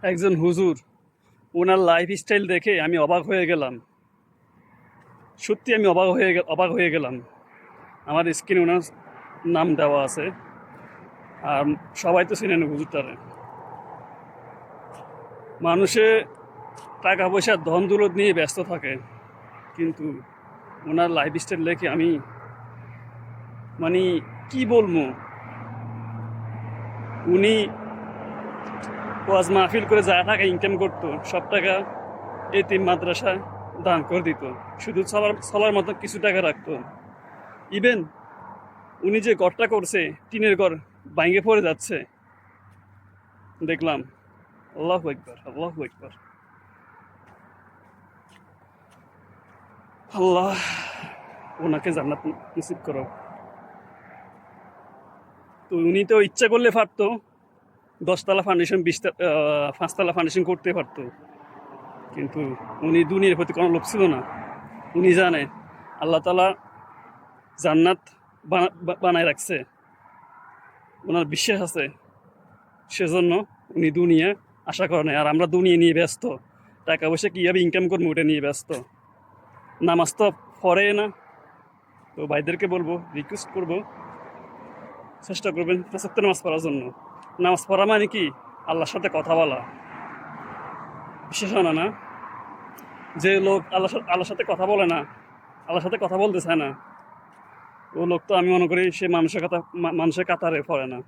একজন হুজুর, ওনার life style দেখে আমি অবাক হয়ে গেলাম। সত্যি আমি অবাক হয়ে গেলাম। আমার স্ক্রিনে ওনার নাম দেওয়া আছে। আর সবাই তো চিনেন হুজুরটারে। মানুষে টাকা পয়সা ধন দৌলত নিয়ে ব্যস্ত থাকে, কিন্তু ওনার লাইফ স্টাইল দেখে আমি মানে কি বলবো, উনি ওয়াজ মাহফিল করে যা টাকা ইনকাম করতো সব টাকা এতিম মাদ্রাসায় দান করে দিত। শুধু চলার মতো কিছু টাকা রাখতো। ইভেন উনি যে ঘরটা করছে, টিনের ঘর ভাঙে পড়ে যাচ্ছে, দেখলাম। আল্লাহু আকবার, আল্লাহু আকবার। আল্লাহ ওনাকে জান্নাত নসিব করো। তো উনি তো ইচ্ছা করলে পারতো 10 তলা ফাউন্ডেশন, 5 তলা ফাউন্ডেশন করতে পারতো, কিন্তু উনি দুনিয়ার প্রতি কোনো লোভ ছিল না। উনি জানে আল্লাহ তালা জান্নাত বানায় রাখছে, ওনার বিশ্বাস আছে, সেজন্য উনি দুনিয়া আশা করে না। আর আমরা দুনিয়া নিয়ে ব্যস্ত, টাকা পয়সা কীভাবে ইনকাম করবো ওটা নিয়ে ব্যস্ত। নামাজ তো পড়ে না। তো ভাইদেরকে বলবো, রিকোয়েস্ট করবো, চেষ্টা করবেন 5 ওয়াক্ত নামাজ পড়ার জন্য। নামাজ পড়া মানে কি? আল্লাহর সাথে কথা বলা। বিশেষ না না, যে লোক আল্লাহর সাথে কথা বলে না, আল্লাহর সাথে কথা বলতে চায় না, ও লোক তো আমি মনে করি সে মানুষের কাতারে পড়ে না।